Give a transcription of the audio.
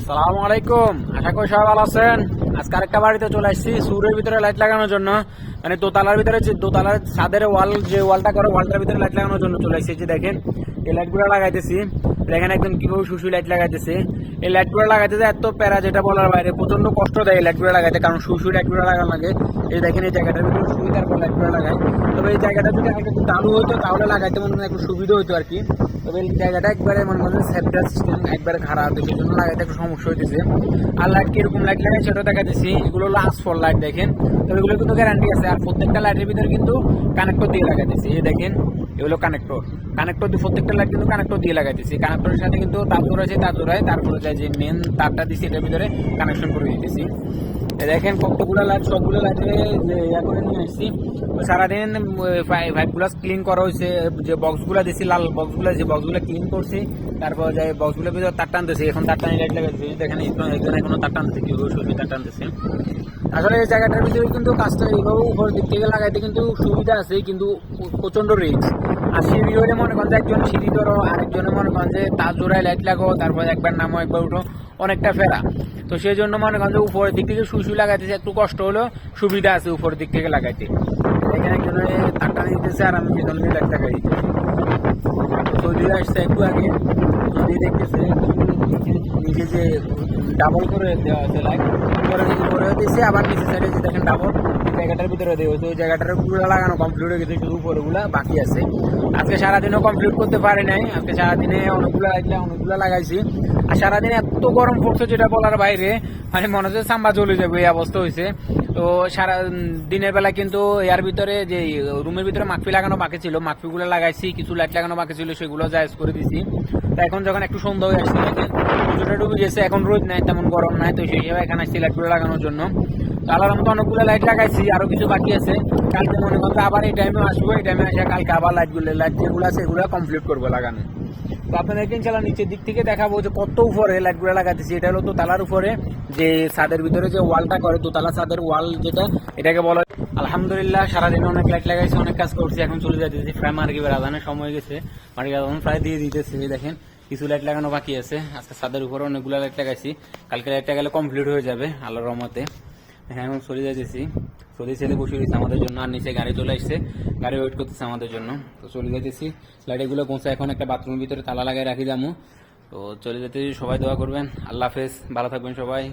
সালামু আলাইকুম, আশা করি সবাই ভালো আছেন। আজকে আরেকটা বাড়িতে চলে আসছি সুরের ভিতরে লাইট লাগানোর জন্য, মানে দোতলার ভিতরে দোতলার ছাদের ওয়াল যে ওয়ালটা করে ওয়ালটার ভিতরে লাইট লাগানোর জন্য চলে আসছি। দেখেন এই লাইটগুলো লাগাইতেছি, দেখেন একদম কিভাবে সুসুই লাইট লাগাইতেছে। এই লাইটগুলো লাগাইতেছে এত প্যারা যেটা বলার বাইরে, প্রচন্ড কষ্ট দেয় এই লাইটগুলো লাগাইতে, কারণ সুসুই লাইটগুলো লাগানো লাগে। এই দেখেন এই জায়গাটার ভিতরে সুবিধার পর লাইটগুলো লাগায়। তবে এই জায়গাটা যদি আগে একটু চালু হতো তাহলে লাগাইতে মনে হয় একটু সুবিধা হতো আর কি। তবে এই জায়গাটা একবারে মনে করেন সেফটার সিস্টেম একবারে খারাপ, সেই জন্য লাগাইতে একটু সমস্যা হইতেছে। আর লাইট কিরকম লাইট লাগাই সেটা দেখাতেছি। এগুলো লাস্ট ফর লাইট দেখেন, তবে এগুলো কিন্তু গ্যারান্টি আছে। আর প্রত্যেকটা লাইটের ভিতরে কিন্তু কানেক্টর দিয়ে লাগাইতেছি। এই দেখেন এগুলো কানেক্টর দিয়ে প্রত্যেকটা লাইট কিন্তু কানেক্টর দিয়ে লাগাইতেছি। কানেক্টরের সাথে কিন্তু তার জোড়াছে, তার জোড়ায় তারপরে যায় যে মেন তারটা দিচ্ছি এটার ভিতরে কানেকশন করে দিতেছি। দেখেন কতগুলো লাইট, সবগুলো লাইটে ইয়া করে নিয়ে আসছি। সারাদিন 5+ ক্লিন করা হয়েছে, যে বক্সগুলো দিচ্ছি লাল বক্সগুলো, যে বক্সগুলো ক্লিন করছি, তারপর যাই বক্সগুলোর ভিতরে তার টানতেছি। এখন তার টানি লাইট লাগাইছি, দেখেন এখানে এখনো তার টানতেছি, কি সরষে তার টানতেছি। আসলে এই জায়গাটার ভিতরে কিন্তু কাজটা এইভাবে উপর দিক থেকে লাগাইতে কিন্তু সুবিধা আছে, কিন্তু প্রচন্ড রিস্ক। আর সিঁড়ি হলে মনে করেন যে একজন সিঁড়ি ধরো, আরেকজনে মনে করেন যে তার জোড়ায় লাইট লাগাও, তারপর একবার নামো একবার উঠো, অনেকটা ফেরা। তো সেই জন্য মনে করেন যে উপরের দিক থেকে সুই লাগাইতেছে, একটু কষ্ট হলেও সুবিধা আছে উপরের দিক থেকে লাগাইতে। এখানে একজনে তার টানি দিতেছে আর আমি এখানে লাইট লাগাই দিতেছি। সৌদি আসছে একটু আগে, যদি দেখতেছে নিচে যে ডাবল করে দেওয়া আছে লাইট, উপরে দিয়েছে, আবার নিচে সাইডে যে দেখেন ডাবল, জায়গাটার ভিতরে দেওয়া হয়েছে। ওই জায়গাটার পুরো লাগানো কমপ্লিট হয়ে গেছে, শুধু উপরেগুলা বাকি আছে। আজকে সারাদিনও কমপ্লিট করতে পারি নাই। আজকে সারাদিনে অনেকগুলো লাগাইছি। আর সারাদিনে এত গরম পড়ছে যেটা বলার বাইরে, মানে মনে হচ্ছে চাম্বা চলে যাবে এই অবস্থা হয়েছে। তো সারা দিনের বেলা কিন্তু এর ভিতরে যে রুমের ভিতরে মাকফি লাগানো বাকি ছিল, মাকফিগুলো লাগাইছি, কিছু লাইট লাগানো বাকি ছিল, সেগুলো জায়েজ করে দিছি। তো এখন যখন একটু সন্ধ্যা হয়ে আসছে, দেখেন কিছুটা ডুবে গেছে, এখন রোদ নাই, তেমন গরম নাই, তো সেই হিসাবে এখানে আসছি লাইটগুলো লাগানোর জন্য। আলার মতো অনেকগুলো লাইট লাগাইছি, আরো কিছু বাকি আছে। কালকে মনে করতে আবার এই টাইমে আসবো, এই টাইমে আসে কালকে আবার লাইট যেগুলো আছে এগুলো কমপ্লিট করবো লাগানো। তো আপনাদেরকে ইনশাল্লাহ নিচের দিক থেকে দেখাবো যে কত উপরে লাইটগুলো লাগাতেছি। এটা হলো দোতলার উপরে, যে ছাদের ভিতরে যে ওয়ালটা করে, দোতলা ছাদের ওয়াল যেটা, এটাকে বলা। আলহামদুলিল্লাহ সারাদিন অনেক লাইট লাগাইছি, অনেক কাজ করছি। এখন চলে যাইতেছি প্রায় মার্কেটের আদানের সময় হয়ে গেছে, মার্কেট আদান প্রায় দিয়ে দিতেছে। দেখেন কিছু লাইট লাগানো বাকি আছে। আজকে ছাদের উপরে অনেকগুলো লাইট লাগাইছি, কালকে লাইটটা গেলে কমপ্লিট হয়ে যাবে আল্লাহর রহমতে। হ্যাঁ এখন চলে যাইতেছি, চলে ছেলে বসে দিচ্ছে আমাদের জন্য, আর নিচে গাড়ি চলে আসছে, গাড়ি ওয়েট করতেছে আমাদের জন্য। তো চলে যাইতেছি, লাইটগুলো পৌঁছে এখন একটা বাথরুমের ভিতরে তালা লাগাই রাখি যাবো। তো চলে যেতে সবাই দোয়া করবেন। আল্লাহ হাফেজ, ভালো থাকবেন সবাই।